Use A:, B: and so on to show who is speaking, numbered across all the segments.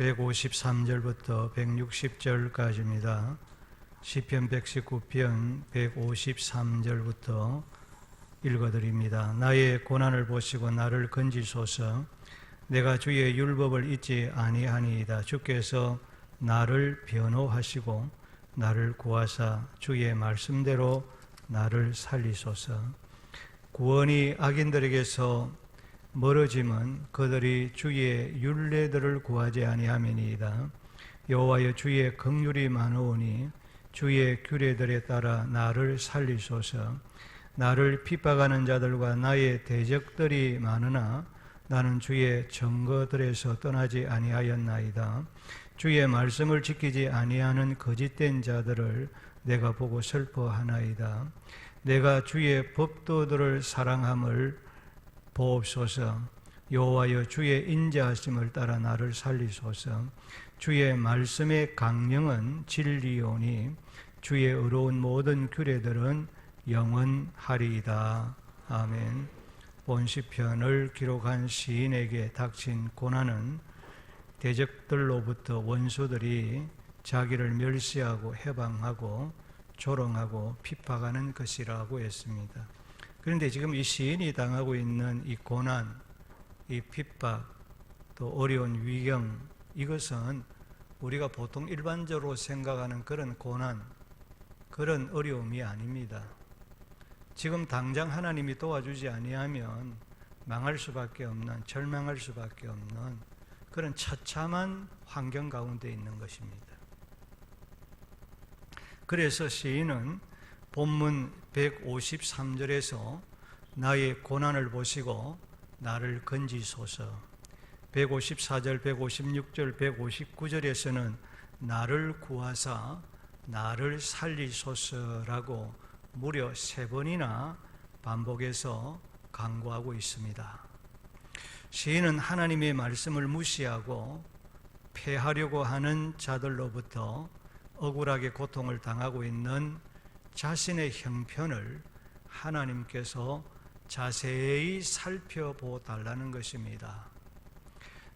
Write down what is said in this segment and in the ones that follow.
A: 153절부터 160절까지입니다. 시편 119편 153절부터 읽어드립니다. 나의 고난을 보시고 나를 건지소서. 내가 주의 율법을 잊지 아니하니이다. 주께서 나를 변호하시고 나를 구하사 주의 말씀대로 나를 살리소서. 구원이 악인들에게서 멀어짐은 그들이 주의 율례들을 구하지 아니함이니이다. 여호와여, 주의 긍휼이 많으오니 주의 규례들에 따라 나를 살리소서. 나를 핍박하는 자들과 나의 대적들이 많으나 나는 주의 증거들에서 떠나지 아니하였나이다. 주의 말씀을 지키지 아니하는 거짓된 자들을 내가 보고 슬퍼하나이다. 내가 주의 법도들을 사랑함을 보옵소서. 여호와여, 주의 인자하심을 따라 나를 살리소서. 주의 말씀의 강령은 진리오니 주의 의로운 모든 규례들은 영원하리이다. 아멘. 본 시편을 기록한 시인에게 닥친 고난은 대적들로부터 원수들이 자기를 멸시하고 해방하고 조롱하고 핍박하는 것이라고 했습니다. 그런데 지금 이 시인이 당하고 있는 이 고난, 이 핍박, 또 어려운 위경, 이것은 우리가 보통 일반적으로 생각하는 그런 고난, 그런 어려움이 아닙니다. 지금 당장 하나님이 도와주지 아니하면 망할 수밖에 없는, 절망할 수밖에 없는 그런 처참한 환경 가운데 있는 것입니다. 그래서 시인은 본문 153절에서 나의 고난을 보시고 나를 건지소서, 154절, 156절, 159절에서는 나를 구하사 나를 살리소서라고 무려 3번이나 반복해서 간구하고 있습니다. 시인은 하나님의 말씀을 무시하고 패하려고 하는 자들로부터 억울하게 고통을 당하고 있는 자신의 형편을 하나님께서 자세히 살펴보달라는 것입니다.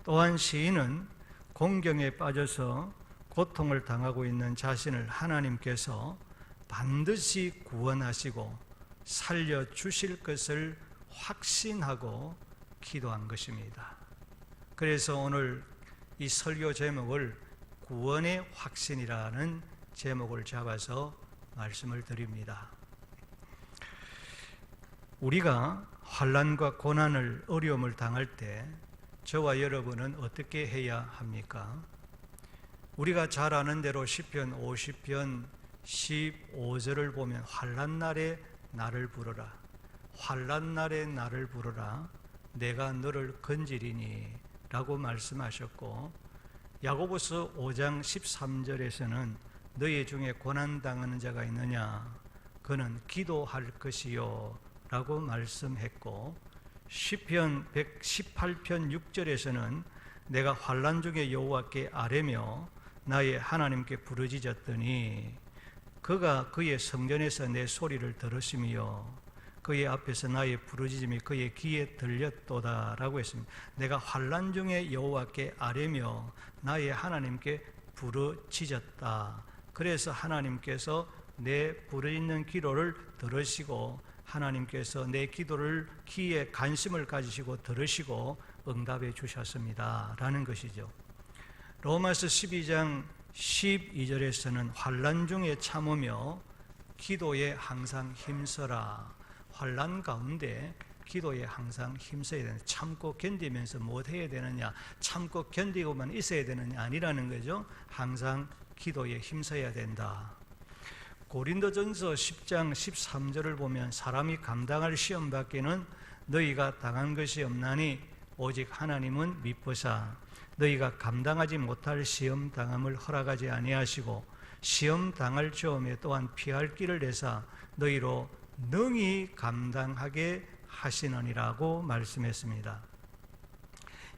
A: 또한 시인은 공경에 빠져서 고통을 당하고 있는 자신을 하나님께서 반드시 구원하시고 살려주실 것을 확신하고 기도한 것입니다. 그래서 오늘 이 설교 제목을 구원의 확신이라는 제목을 잡아서 말씀을 드립니다. 우리가 환난과 고난을, 어려움을 당할 때 저와 여러분은 어떻게 해야 합니까? 우리가 잘 아는 대로 시편 50편 15절을 보면 환난날에 나를 부르라, 환난날에 나를 부르라, 내가 너를 건지리니 라고 말씀하셨고, 야고보서 5장 13절에서는 너희 중에 고난당하는 자가 있느냐? 그는 기도할 것이요 라고 말씀했고, 시편 118편 6절에서는 내가 환난 중에 여호와께 아뢰며 나의 하나님께 부르짖었더니 그가 그의 성전에서 내 소리를 들으시며 그의 앞에서 나의 부르짖음이 그의 귀에 들렸도다 라고 했습니다. 내가 환난 중에 여호와께 아뢰며 나의 하나님께 부르짖었다. 그래서 하나님께서 내 부르짖는 기도를 들으시고 하나님께서 내 기도를 귀에 관심을 가지시고 들으시고 응답해 주셨습니다 라는 것이죠. 로마서 12장 12절에서는 환난 중에 참으며 기도에 항상 힘써라. 환난 가운데 기도에 항상 힘써야 되는, 참고 견디면서 못 해야 되느냐, 참고 견디고만 있어야 되느냐 아니라는 거죠. 항상 기도에 힘써야 된다. 고린도전서 10장 13절을 보면 사람이 감당할 시험 밖에는 너희가 당한 것이 없나니 오직 하나님은 미쁘사 너희가 감당하지 못할 시험 당함을 허락하지 아니하시고 시험 당할 처음에 또한 피할 길을 내사 너희로 능히 감당하게 하시느니라고 말씀했습니다.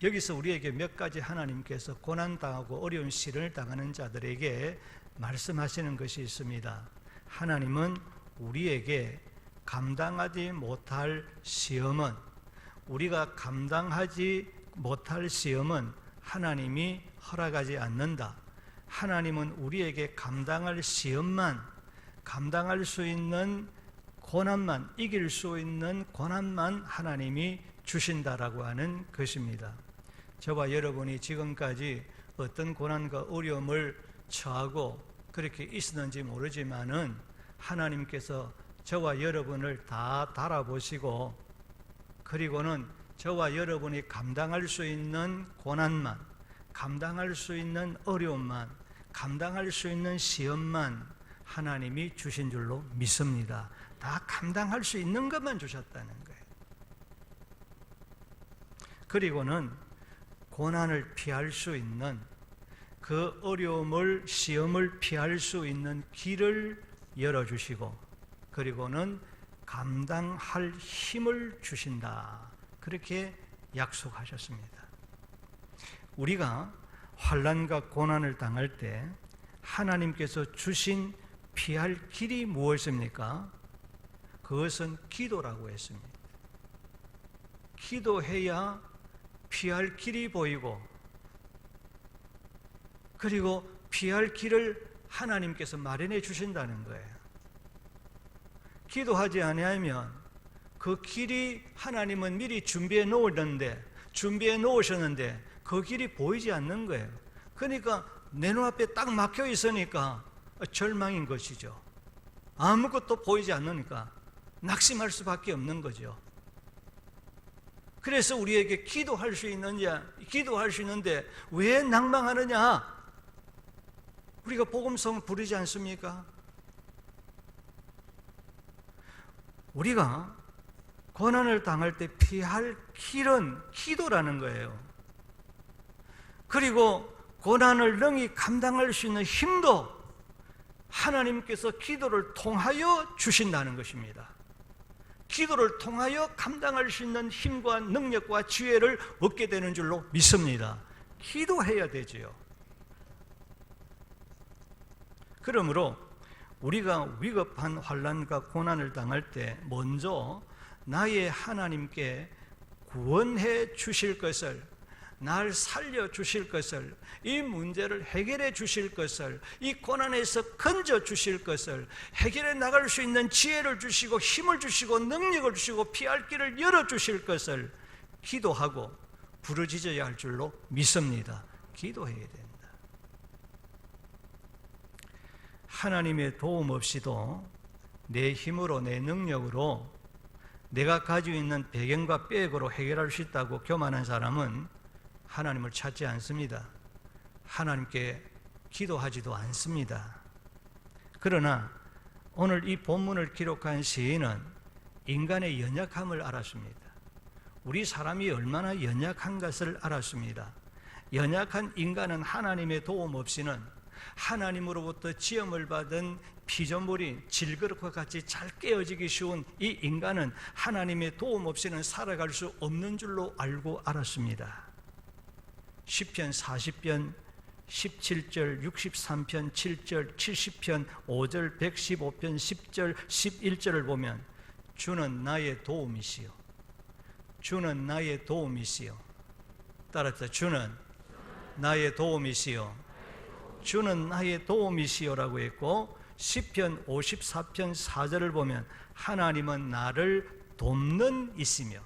A: 여기서 우리에게 몇 가지 하나님께서 고난당하고 어려운 시련을 당하는 자들에게 말씀하시는 것이 있습니다. 하나님은 우리에게 감당하지 못할 시험은, 우리가 감당하지 못할 시험은 하나님이 허락하지 않는다. 하나님은 우리에게 감당할 시험만, 감당할 수 있는 고난만, 이길 수 있는 고난만 하나님이 주신다라고 하는 것입니다. 저와 여러분이 지금까지 어떤 고난과 어려움을 처하고 그렇게 있었는지 모르지만은 하나님께서 저와 여러분을 다 달아보시고, 그리고는 저와 여러분이 감당할 수 있는 고난만, 감당할 수 있는 어려움만, 감당할 수 있는 시험만 하나님이 주신 줄로 믿습니다. 다 감당할 수 있는 것만 주셨다는 거예요. 그리고는 고난을 피할 수 있는, 그 어려움을, 시험을 피할 수 있는 길을 열어주시고, 그리고는 감당할 힘을 주신다. 그렇게 약속하셨습니다. 우리가 환난과 고난을 당할 때 하나님께서 주신 피할 길이 무엇입니까? 그것은 기도라고 했습니다. 기도해야 피할 길이 보이고, 그리고 피할 길을 하나님께서 마련해 주신다는 거예요. 기도하지 아니하면 그 길이 하나님은 미리 준비해 놓으셨는데 그 길이 보이지 않는 거예요. 그러니까 내 눈앞에 딱 막혀 있으니까 절망인 것이죠. 아무것도 보이지 않으니까 낙심할 수밖에 없는 거죠. 그래서 우리에게 기도할 수 있는데 왜 낭망하느냐? 우리가 복음성을 부르지 않습니까? 우리가 고난을 당할 때 피할 길은 기도라는 거예요. 그리고 고난을 능히 감당할 수 있는 힘도 하나님께서 기도를 통하여 주신다는 것입니다. 기도를 통하여 감당할 수 있는 힘과 능력과 지혜를 얻게 되는 줄로 믿습니다. 기도해야 되지요. 그러므로 우리가 위급한 환난과 고난을 당할 때 먼저 나의 하나님께 구원해 주실 것을, 날 살려 주실 것을, 이 문제를 해결해 주실 것을, 이 고난에서 건져 주실 것을, 해결해 나갈 수 있는 지혜를 주시고 힘을 주시고 능력을 주시고 피할 길을 열어 주실 것을 기도하고 부르짖어야 할 줄로 믿습니다. 기도해야 됩니다. 하나님의 도움 없이도 내 힘으로, 내 능력으로, 내가 가지고 있는 배경과 백으로 해결할 수 있다고 교만한 사람은 하나님을 찾지 않습니다. 하나님께 기도하지도 않습니다. 그러나 오늘 이 본문을 기록한 시인은 인간의 연약함을 알았습니다. 우리 사람이 얼마나 연약한 것을 알았습니다. 연약한 인간은 하나님의 도움 없이는 하나님으로부터 지음을 받은 피조물인 질그릇과 같이 잘 깨어지기 쉬운 이 인간은 하나님의 도움 없이는 살아갈 수 없는 줄로 알고 알았습니다. 시편 40편 17절, 63편 7절, 70편 5절, 115편 10절, 11절을 보면 주는 나의 도움이시요, 주는 나의 도움이시요, 따라서 주는 나의 도움이시요, 주는 나의 도움이시요라고 했고, 시편 54편 4절을 보면 하나님은 나를 돕는 이시며,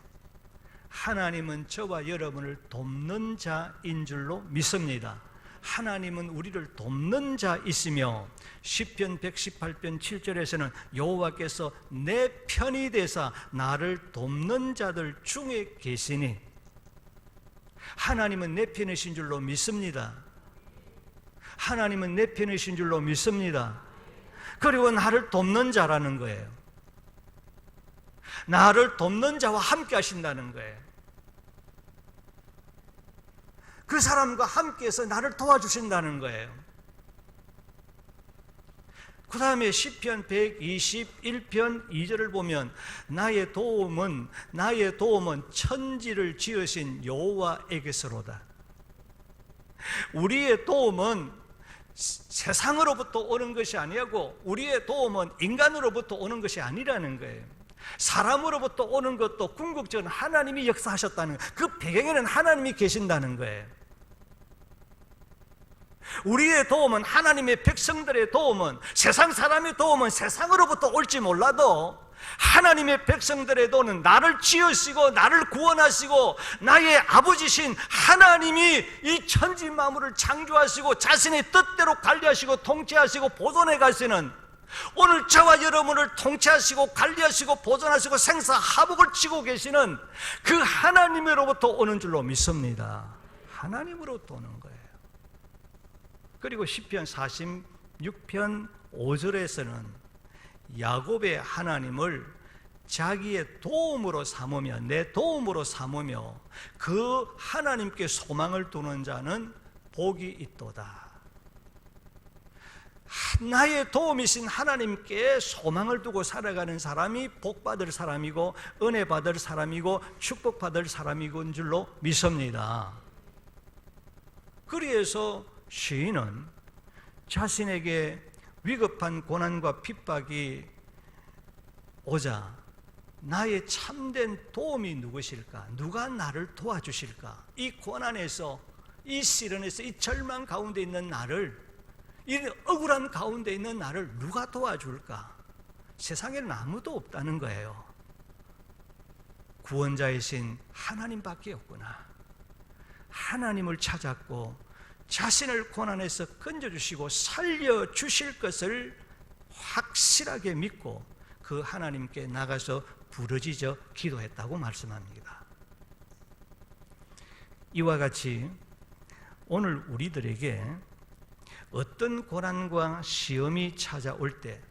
A: 하나님은 저와 여러분을 돕는 자인 줄로 믿습니다. 하나님은 우리를 돕는 자이시며, 시편 118편 7절에서는 여호와께서 내 편이 되사 나를 돕는 자들 중에 계시니, 하나님은 내 편이신 줄로 믿습니다. 하나님은 내 편이신 줄로 믿습니다. 그리고 나를 돕는 자라는 거예요. 나를 돕는 자와 함께 하신다는 거예요. 그 사람과 함께해서 나를 도와주신다는 거예요. 그 다음에 시편 121편 2절을 보면 나의 도움은 천지를 지으신 여호와에게서로다. 우리의 도움은 세상으로부터 오는 것이 아니고, 우리의 도움은 인간으로부터 오는 것이 아니라는 거예요. 사람으로부터 오는 것도 궁극적으로 하나님이 역사하셨다는 거예요. 그 배경에는 하나님이 계신다는 거예요. 우리의 도움은, 하나님의 백성들의 도움은, 세상 사람의 도움은 세상으로부터 올지 몰라도 하나님의 백성들의 도움은 나를 지으시고 나를 구원하시고 나의 아버지신 하나님이 이 천지 만물을 창조하시고 자신의 뜻대로 관리하시고 통치하시고 보존해 가시는, 오늘 저와 여러분을 통치하시고 관리하시고 보존하시고 생사화복을 치고 계시는 그 하나님으로부터 오는 줄로 믿습니다. 하나님으로부터 오는 거예요. 그리고 시편 46편 5절에서는 야곱의 하나님을 자기의 도움으로 삼으며, 내 도움으로 삼으며 그 하나님께 소망을 두는 자는 복이 있도다. 나의 도움이신 하나님께 소망을 두고 살아가는 사람이 복받을 사람이고 은혜받을 사람이고 축복받을 사람이군 줄로 믿습니다. 그래서 시인은 자신에게 위급한 고난과 핍박이 오자 나의 참된 도움이 누구실까? 누가 나를 도와주실까? 이 고난에서, 이 시련에서, 이 절망 가운데 있는 나를, 이 억울한 가운데 있는 나를 누가 도와줄까? 세상에는 아무도 없다는 거예요. 구원자이신 하나님밖에 없구나. 하나님을 찾았고 자신을 고난에서 건져주시고 살려주실 것을 확실하게 믿고 그 하나님께 나가서 부르짖어 기도했다고 말씀합니다. 이와 같이 오늘 우리들에게 어떤 고난과 시험이 찾아올 때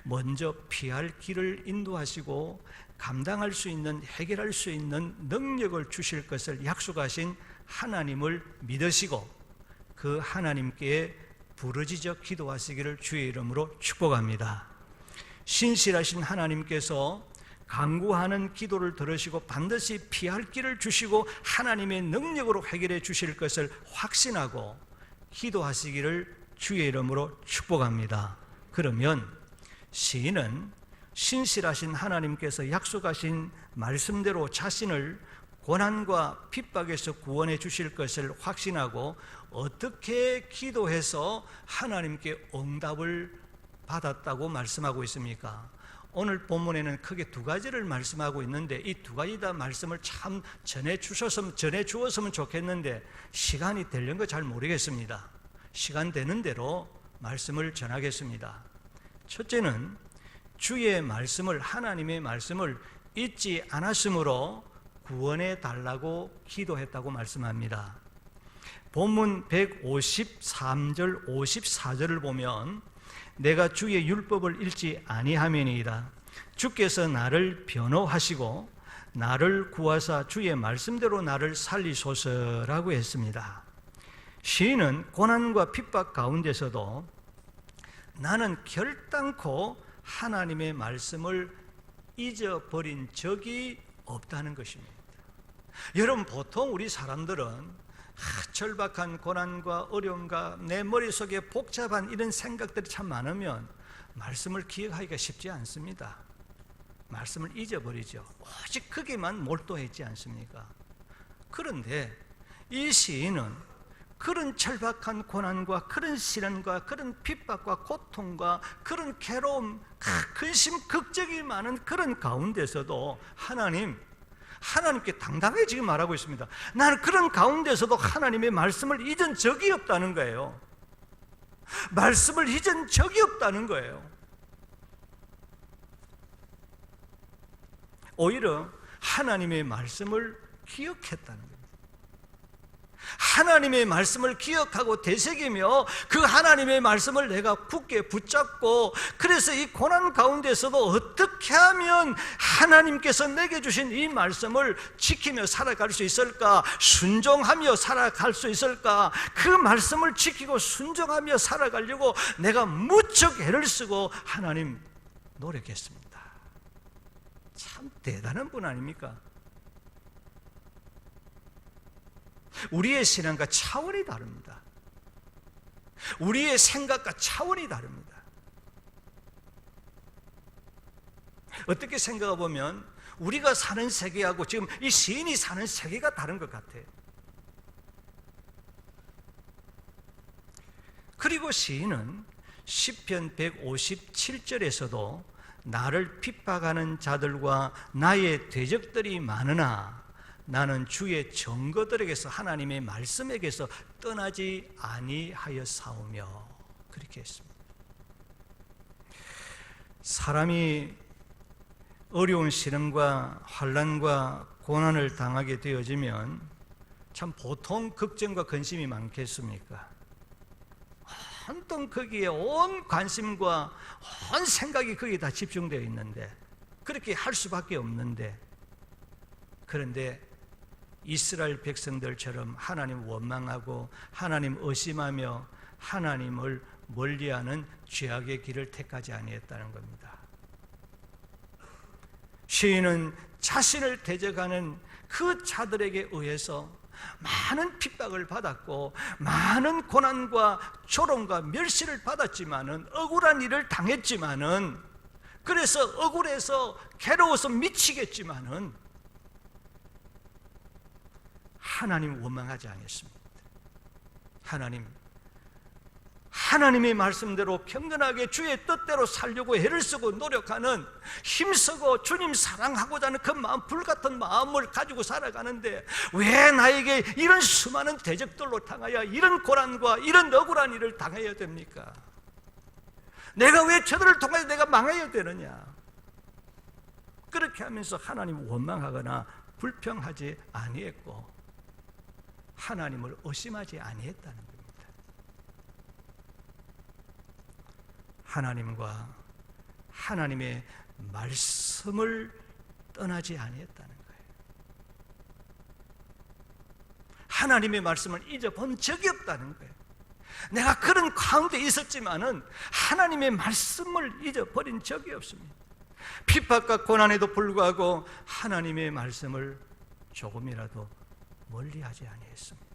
A: 먼저 피할 길을 인도하시고 감당할 수 있는, 해결할 수 있는 능력을 주실 것을 약속하신 하나님을 믿으시고 그 하나님께 부르짖어 기도하시기를 주의 이름으로 축복합니다. 신실하신 하나님께서 간구하는 기도를 들으시고 반드시 피할 길을 주시고 하나님의 능력으로 해결해 주실 것을 확신하고 기도하시기를 주의 이름으로 축복합니다. 그러면 시인은 신실하신 하나님께서 약속하신 말씀대로 자신을 고난과 핍박에서 구원해 주실 것을 확신하고 어떻게 기도해서 하나님께 응답을 받았다고 말씀하고 있습니까? 오늘 본문에는 크게 두 가지를 말씀하고 있는데 이 두 가지 다 말씀을 참 전해 주었으면 좋겠는데 시간이 되는 거 잘 모르겠습니다. 시간 되는 대로 말씀을 전하겠습니다. 첫째는 주의 말씀을, 하나님의 말씀을 잊지 않았으므로 구원해 달라고 기도했다고 말씀합니다. 본문 153절 54절을 보면 내가 주의 율법을 읽지 아니하매니이다. 주께서 나를 변호하시고 나를 구하사 주의 말씀대로 나를 살리소서라고 했습니다. 시인은 고난과 핍박 가운데서도 나는 결단코 하나님의 말씀을 잊어버린 적이 없다는 것입니다. 여러분, 보통 우리 사람들은 절박한 고난과 어려움과 내 머릿속에 복잡한 이런 생각들이 참 많으면 말씀을 기억하기가 쉽지 않습니다. 말씀을 잊어버리죠. 오직 거기만 몰두했지 않습니까? 그런데 이 시인은 그런 절박한 고난과 그런 시련과 그런 핍박과 고통과 그런 괴로움, 근심, 걱정이 많은 그런 가운데서도 하나님께 당당하게 지금 말하고 있습니다. 나는 그런 가운데서도 하나님의 말씀을 잊은 적이 없다는 거예요. 말씀을 잊은 적이 없다는 거예요. 오히려 하나님의 말씀을 기억했다는 거예요. 하나님의 말씀을 기억하고 되새기며 그 하나님의 말씀을 내가 굳게 붙잡고, 그래서 이 고난 가운데서도 어떻게 하면 하나님께서 내게 주신 이 말씀을 지키며 살아갈 수 있을까, 순종하며 살아갈 수 있을까, 그 말씀을 지키고 순종하며 살아가려고 내가 무척 애를 쓰고 하나님 노력했습니다. 참 대단한 분 아닙니까? 우리의 신앙과 차원이 다릅니다. 우리의 생각과 차원이 다릅니다. 어떻게 생각해 보면 우리가 사는 세계하고 지금 이 시인이 사는 세계가 다른 것 같아요. 그리고 시인은 시편 157절에서도 나를 핍박하는 자들과 나의 대적들이 많으나 나는 주의 증거들에게서, 하나님의 말씀에게서 떠나지 아니하였사오며, 그렇게 했습니다. 사람이 어려운 시련과 환난과 고난을 당하게 되어지면 참 보통 걱정과 근심이 많겠습니까? 온통 거기에 온 관심과 온 생각이 거기에 다 집중되어 있는데, 그렇게 할 수밖에 없는데, 그런데 이스라엘 백성들처럼 하나님 원망하고 하나님 의심하며 하나님을 멀리하는 죄악의 길을 택하지 아니했다는 겁니다. 시인은 자신을 대적하는 그 자들에게 의해서 많은 핍박을 받았고 많은 고난과 조롱과 멸시를 받았지만은, 억울한 일을 당했지만은, 그래서 억울해서 괴로워서 미치겠지만은 하나님 원망하지 않았습니다. 하나님의 말씀대로 경건하게 주의 뜻대로 살려고 애를 쓰고 노력하는, 힘쓰고 주님 사랑하고자 하는 그 마음, 불같은 마음을 가지고 살아가는데 왜 나에게 이런 수많은 대적들로 당하여 이런 고난과 이런 억울한 일을 당해야 됩니까? 내가 왜 저들을 통하여 내가 망해야 되느냐? 그렇게 하면서 하나님 원망하거나 불평하지 아니했고 하나님을 의심하지 아니했다는 겁니다. 하나님과 하나님의 말씀을 떠나지 아니했다는 거예요. 하나님의 말씀을 잊어본 적이 없다는 거예요. 내가 그런 가운데 있었지만은 하나님의 말씀을 잊어버린 적이 없습니다. 핍박과 고난에도 불구하고 하나님의 말씀을 조금이라도 멀리하지 아니했습니다.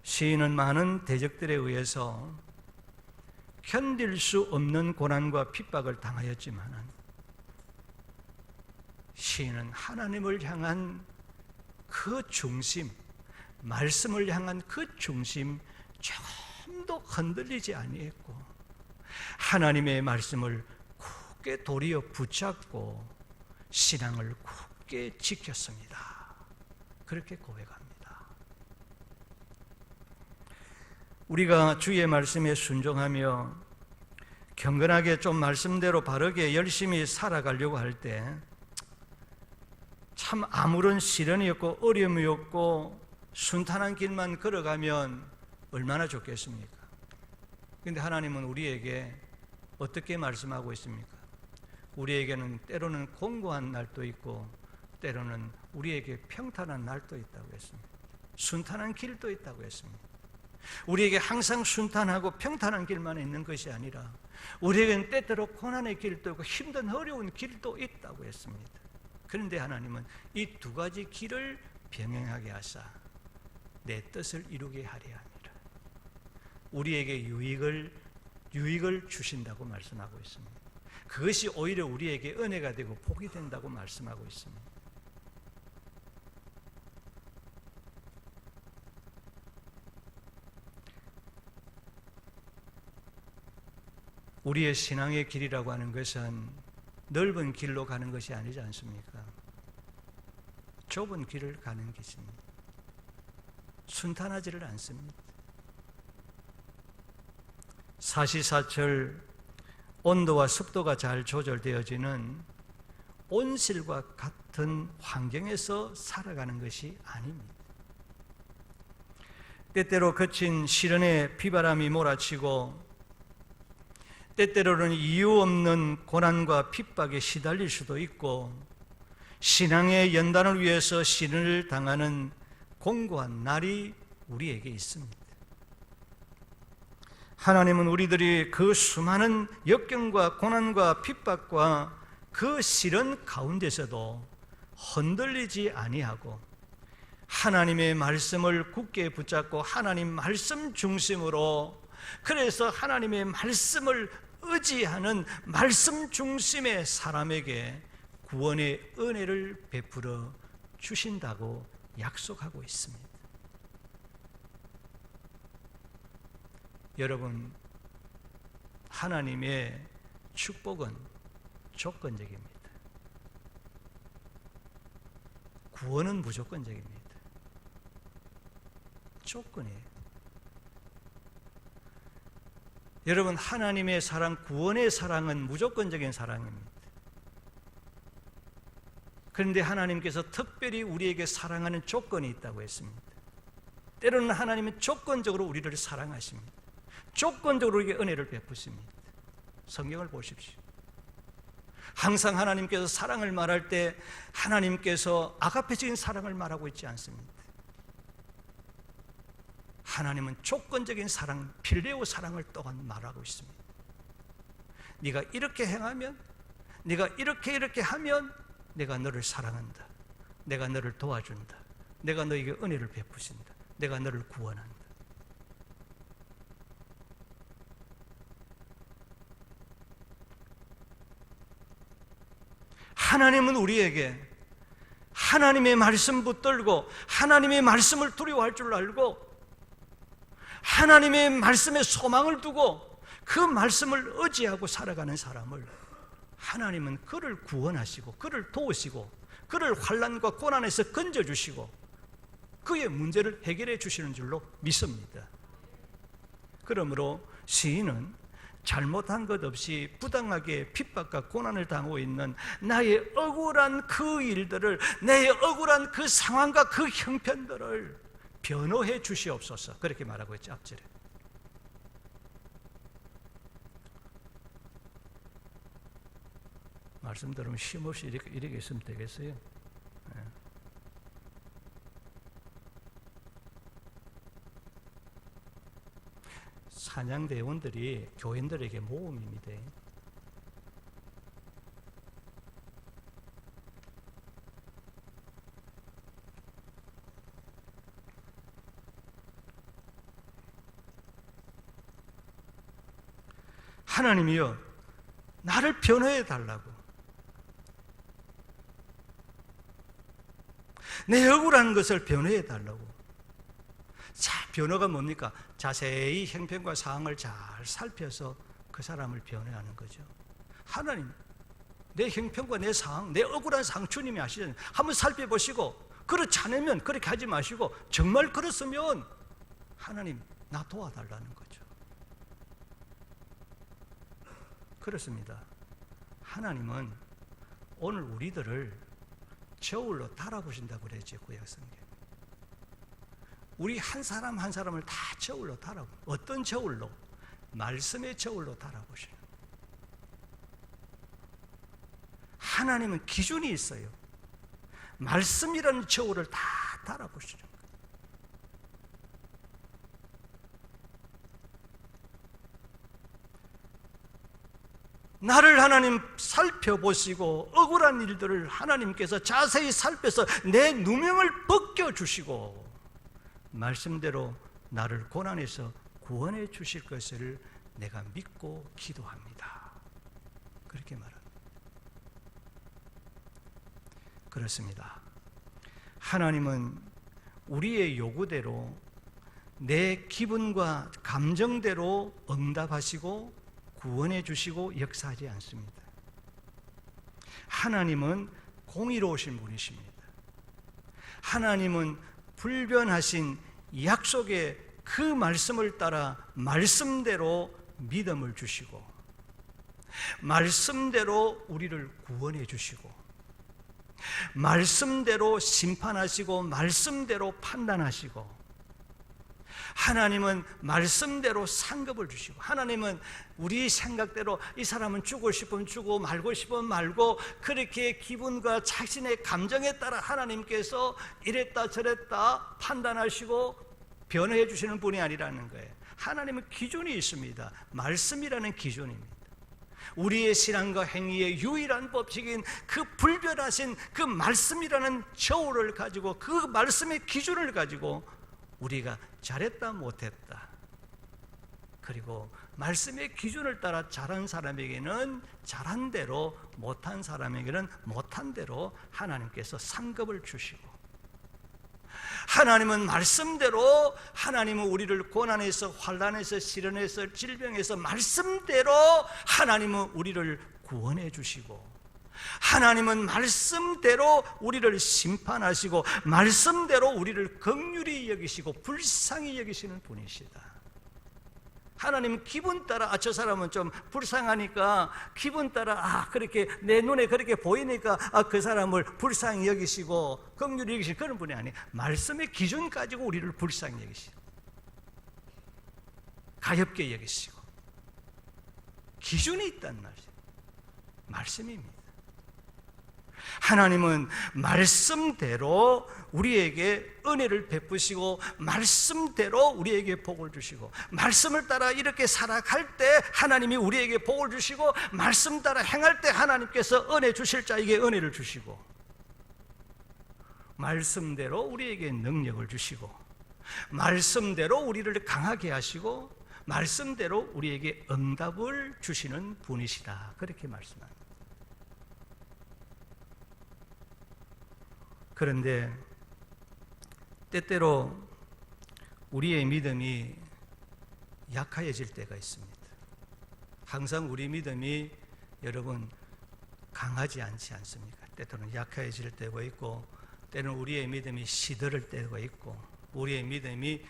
A: 시인은 많은 대적들에 의해서 견딜 수 없는 고난과 핍박을 당하였지만, 시인은 하나님을 향한 그 중심, 말씀을 향한 그 중심 조금도 흔들리지 아니했고 하나님의 말씀을 굳게 도리어 붙잡고 신앙을 굳게 지켰습니다. 그렇게 고백합니다. 우리가 주의 말씀에 순종하며 경건하게 좀 말씀대로 바르게 열심히 살아가려고 할 때 참 아무런 시련이 없고 어려움이 없고 순탄한 길만 걸어가면 얼마나 좋겠습니까? 그런데 하나님은 우리에게 어떻게 말씀하고 있습니까? 우리에게는 때로는 공고한 날도 있고 때로는 우리에게 평탄한 날도 있다고 했습니다. 순탄한 길도 있다고 했습니다. 우리에게 항상 순탄하고 평탄한 길만 있는 것이 아니라 우리에게는 때때로 고난의 길도 있고 힘든 어려운 길도 있다고 했습니다. 그런데 하나님은 이 두 가지 길을 병행하게 하사 내 뜻을 이루게 하려 합니다. 우리에게 유익을 주신다고 말씀하고 있습니다. 그것이 오히려 우리에게 은혜가 되고 복이 된다고 말씀하고 있습니다. 우리의 신앙의 길이라고 하는 것은 넓은 길로 가는 것이 아니지 않습니까? 좁은 길을 가는 것입니다. 순탄하지를 않습니다. 사시사철 온도와 습도가 잘 조절되어지는 온실과 같은 환경에서 살아가는 것이 아닙니다. 때때로 거친 시련의 비바람이 몰아치고 때때로는 이유 없는 고난과 핍박에 시달릴 수도 있고 신앙의 연단을 위해서 시련을 당하는 공고한 날이 우리에게 있습니다. 하나님은 우리들이 그 수많은 역경과 고난과 핍박과 그 시련 가운데서도 흔들리지 아니하고 하나님의 말씀을 굳게 붙잡고 하나님 말씀 중심으로, 그래서 하나님의 말씀을 의지하는 말씀 중심의 사람에게 구원의 은혜를 베풀어 주신다고 약속하고 있습니다. 여러분, 하나님의 축복은 조건적입니다. 구원은 무조건적입니다. 조건이에요. 여러분, 하나님의 사랑, 구원의 사랑은 무조건적인 사랑입니다. 그런데 하나님께서 특별히 우리에게 사랑하는 조건이 있다고 했습니다. 때로는 하나님은 조건적으로 우리를 사랑하십니다. 조건적으로 우리에게 은혜를 베푸십니다. 성경을 보십시오. 항상 하나님께서 사랑을 말할 때 하나님께서 아가페적인 사랑을 말하고 있지 않습니다. 하나님은 조건적인 사랑, 필레오 사랑을 또한 말하고 있습니다. 네가 이렇게 행하면, 네가 이렇게 하면 내가 너를 사랑한다. 내가 너를 도와준다. 내가 너에게 은혜를 베푸신다. 내가 너를 구원한다. 하나님은 우리에게 하나님의 말씀 붙들고 하나님의 말씀을 두려워할 줄 알고 하나님의 말씀에 소망을 두고 그 말씀을 의지하고 살아가는 사람을 하나님은 그를 구원하시고 그를 도우시고 그를 환난과 고난에서 건져주시고 그의 문제를 해결해 주시는 줄로 믿습니다. 그러므로 시인은 잘못한 것 없이 부당하게 핍박과 고난을 당하고 있는 나의 억울한 그 일들을, 내 억울한 그 상황과 그 형편들을 변호해 주시옵소서, 그렇게 말하고 있죠. 앞절에. 말씀 들으면 쉼없이 이렇게 있으면 되겠어요? 네. 찬양대원들이 교인들에게 모험입니다. 하나님이여, 나를 변호해 달라고. 내 억울한 것을 변호해 달라고. 자, 변호가 뭡니까? 자세히 형편과 상황을 잘 살펴서 그 사람을 변호하는 거죠. 하나님, 내 형편과 내 상황, 내 억울한 상황 주님이 아시잖아요. 한번 살펴보시고, 그렇지 않으면 그렇게 하지 마시고, 정말 그렇으면 하나님, 나 도와달라는 거죠. 그렇습니다. 하나님은 오늘 우리들을 저울로 달아보신다고 그랬죠, 구약성경. 우리 한 사람 한 사람을 다 저울로 달아보. 어떤 저울로? 말씀의 저울로 달아보시는. 하나님은 기준이 있어요. 말씀이라는 저울을 다 달아보시는 거예요. 나를 하나님 살펴보시고 억울한 일들을 하나님께서 자세히 살펴서 내 누명을 벗겨주시고 말씀대로 나를 고난에서 구원해 주실 것을 내가 믿고 기도합니다. 그렇게 말합니다. 그렇습니다. 하나님은 우리의 요구대로 내 기분과 감정대로 응답하시고 구원해 주시고 역사하지 않습니다. 하나님은 공의로우신 분이십니다. 하나님은 불변하신 약속의 그 말씀을 따라 말씀대로 믿음을 주시고 말씀대로 우리를 구원해 주시고 말씀대로 심판하시고 말씀대로 판단하시고 하나님은 말씀대로 상급을 주시고 하나님은 우리 생각대로 이 사람은 주고 싶으면 주고 말고 싶으면 말고 그렇게 기분과 자신의 감정에 따라 하나님께서 이랬다 저랬다 판단하시고 변호해 주시는 분이 아니라는 거예요. 하나님은 기준이 있습니다. 말씀이라는 기준입니다. 우리의 신앙과 행위의 유일한 법칙인 그 불변하신 그 말씀이라는 저울을 가지고 그 말씀의 기준을 가지고 우리가 잘했다 못했다 그리고 말씀의 기준을 따라 잘한 사람에게는 잘한 대로 못한 사람에게는 못한 대로 하나님께서 상급을 주시고 하나님은 말씀대로, 하나님은 우리를 고난에서, 환난에서, 시련에서, 질병에서 말씀대로 하나님은 우리를 구원해 주시고, 하나님은 말씀대로 우리를 심판하시고, 말씀대로 우리를 긍휼히 여기시고 불쌍히 여기시는 분이시다. 하나님은 기분 따라, 저 사람은 좀 불쌍하니까 기분 따라 그렇게 내 눈에 그렇게 보이니까 그 사람을 불쌍히 여기시고 긍휼히 여기시는 그런 분이 아니에요. 말씀의 기준 가지고 우리를 불쌍히 여기시고 가엾게 여기시고 기준이 있단 말이에요. 말씀입니다. 하나님은 말씀대로 우리에게 은혜를 베푸시고, 말씀대로 우리에게 복을 주시고, 말씀을 따라 이렇게 살아갈 때 하나님이 우리에게 복을 주시고, 말씀 따라 행할 때 하나님께서 은혜 주실 자에게 은혜를 주시고, 말씀대로 우리에게 능력을 주시고, 말씀대로 우리를 강하게 하시고, 말씀대로 우리에게 응답을 주시는 분이시다. 그렇게 말씀합니다. 그런데 때때로 우리의 믿음이 약해질 때가 있습니다. 항상 우리 믿음이 여러분 강하지 않지 않습니까? 때때로는 약해질 때가 있고, 때로는 우리의 믿음이 시들을 때가 있고, 우리의 믿음이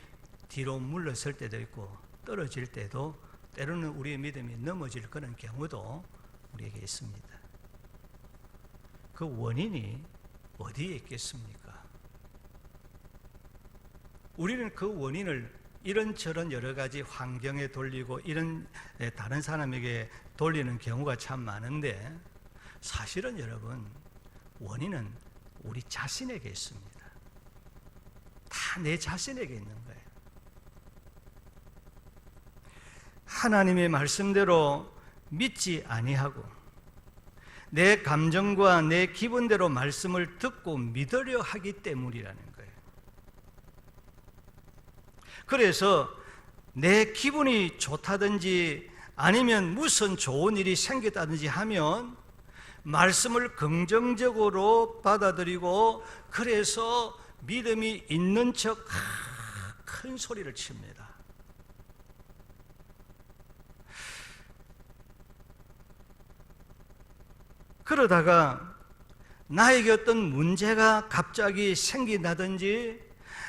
A: 뒤로 물러설 때도 있고, 떨어질 때도, 때로는 우리의 믿음이 넘어질 그런 경우도 우리에게 있습니다. 그 원인이 어디에 있겠습니까? 우리는 그 원인을 이런저런 여러 가지 환경에 돌리고 이런 다른 사람에게 돌리는 경우가 참 많은데, 사실은 여러분 원인은 우리 자신에게 있습니다. 다 내 자신에게 있는 거예요. 하나님의 말씀대로 믿지 아니하고 내 감정과 내 기분대로 말씀을 듣고 믿으려 하기 때문이라는 거예요. 그래서 내 기분이 좋다든지 아니면 무슨 좋은 일이 생겼다든지 하면 말씀을 긍정적으로 받아들이고, 그래서 믿음이 있는 척 큰 소리를 칩니다. 그러다가 나에게 어떤 문제가 갑자기 생긴다든지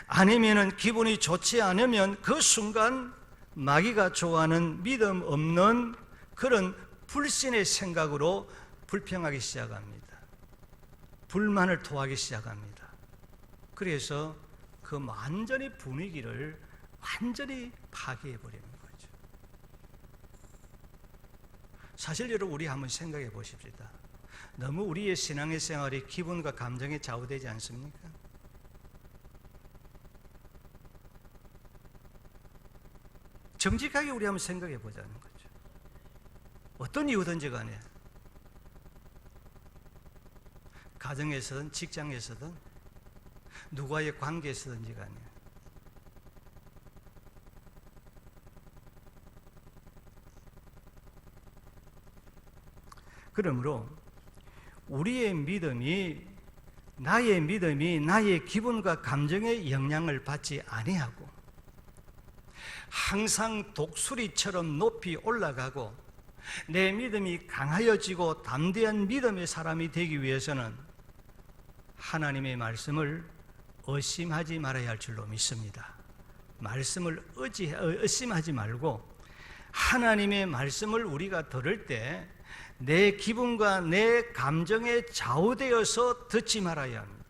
A: 아니면은 기분이 좋지 않으면 그 순간 마귀가 좋아하는 믿음 없는 그런 불신의 생각으로 불평하기 시작합니다. 불만을 토하기 시작합니다. 그래서 그 완전히 분위기를 완전히 파괴해버리는 거죠. 사실 여러분, 우리 한번 생각해 보십시다. 너무 우리의 신앙의 생활이 기분과 감정에 좌우되지 않습니까? 정직하게 우리 한번 생각해 보자는 거죠. 어떤 이유든지 간에, 가정에서든 직장에서든 누구와의 관계에서든지 간에 그러므로 우리의 믿음이, 나의 믿음이 나의 기분과 감정의 영향을 받지 아니하고 항상 독수리처럼 높이 올라가고 내 믿음이 강하여지고 담대한 믿음의 사람이 되기 위해서는 하나님의 말씀을 의심하지 말아야 할 줄로 믿습니다. 말씀을 의심하지 말고 하나님의 말씀을 우리가 들을 때 내 기분과 내 감정에 좌우되어서 듣지 말아야 합니다.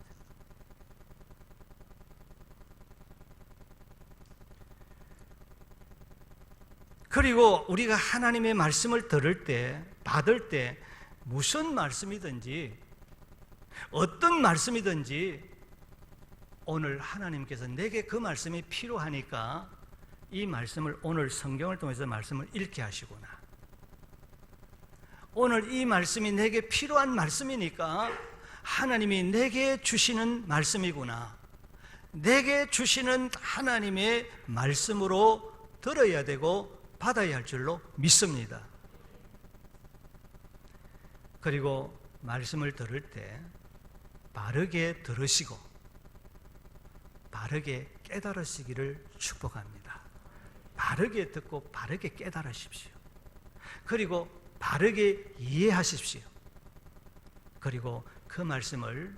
A: 그리고 우리가 하나님의 말씀을 들을 때, 받을 때 무슨 말씀이든지 어떤 말씀이든지 오늘 하나님께서 내게 그 말씀이 필요하니까 이 말씀을, 오늘 성경을 통해서 말씀을 읽게 하시구나, 오늘 이 말씀이 내게 필요한 말씀이니까 하나님이 내게 주시는 말씀이구나, 내게 주시는 하나님의 말씀으로 들어야 되고 받아야 할 줄로 믿습니다. 그리고 말씀을 들을 때 바르게 들으시고 바르게 깨달으시기를 축복합니다. 바르게 듣고 바르게 깨달으십시오. 그리고 바르게 이해하십시오. 그리고 그 말씀을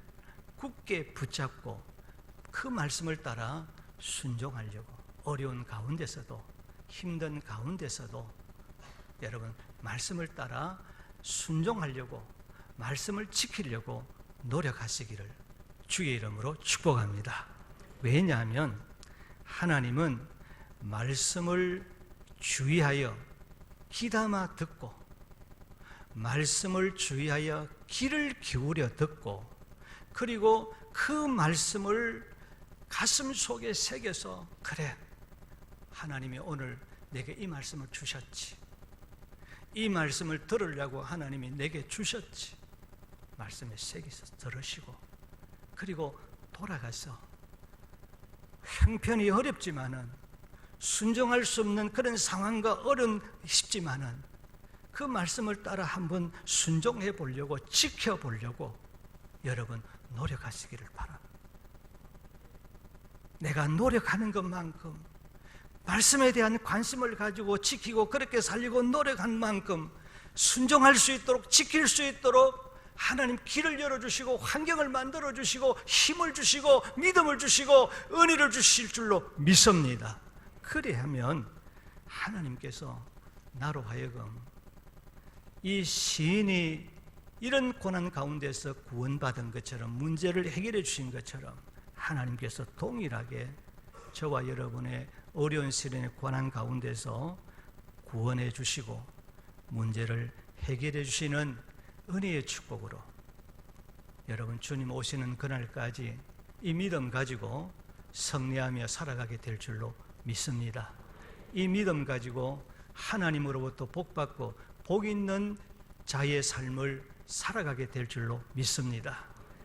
A: 굳게 붙잡고 그 말씀을 따라 순종하려고, 어려운 가운데서도 힘든 가운데서도 여러분 말씀을 따라 순종하려고, 말씀을 지키려고 노력하시기를 주의 이름으로 축복합니다. 왜냐하면 하나님은 말씀을 주의하여 귀담아 듣고, 말씀을 주의하여 귀를 기울여 듣고, 그리고 그 말씀을 가슴 속에 새겨서, 그래, 하나님이 오늘 내게 이 말씀을 주셨지, 이 말씀을 들으려고 하나님이 내게 주셨지, 말씀에 새겨서 들으시고, 그리고 돌아가서 형편이 어렵지만은, 순종할 수 없는 그런 상황과 어려운 싶지만은 그 말씀을 따라 한번 순종해 보려고, 지켜보려고 여러분 노력하시기를 바랍니다. 내가 노력하는 것만큼, 말씀에 대한 관심을 가지고 지키고 그렇게 살려고 노력한 만큼 순종할 수 있도록, 지킬 수 있도록 하나님 길을 열어주시고 환경을 만들어주시고 힘을 주시고 믿음을 주시고 은혜를 주실 줄로 믿습니다. 그리하면 하나님께서 나로 하여금 이 시인이 이런 고난 가운데서 구원받은 것처럼, 문제를 해결해 주신 것처럼 하나님께서 동일하게 저와 여러분의 어려운 시련의 고난 가운데서 구원해 주시고 문제를 해결해 주시는 은혜의 축복으로 여러분 주님 오시는 그날까지 이 믿음 가지고 승리하며 살아가게 될 줄로 믿습니다. 이 믿음 가지고 하나님으로부터 복받고 복 있는 자의 삶을 살아가게 될 줄로 믿습니다.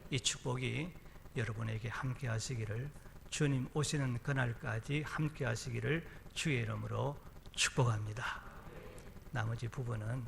A: 이 축복이 여러분에게 함께 하시기를, 주님 오시는 그날까지 함께 하시기를 주의 이름으로 축복합니다. 나머지 부분은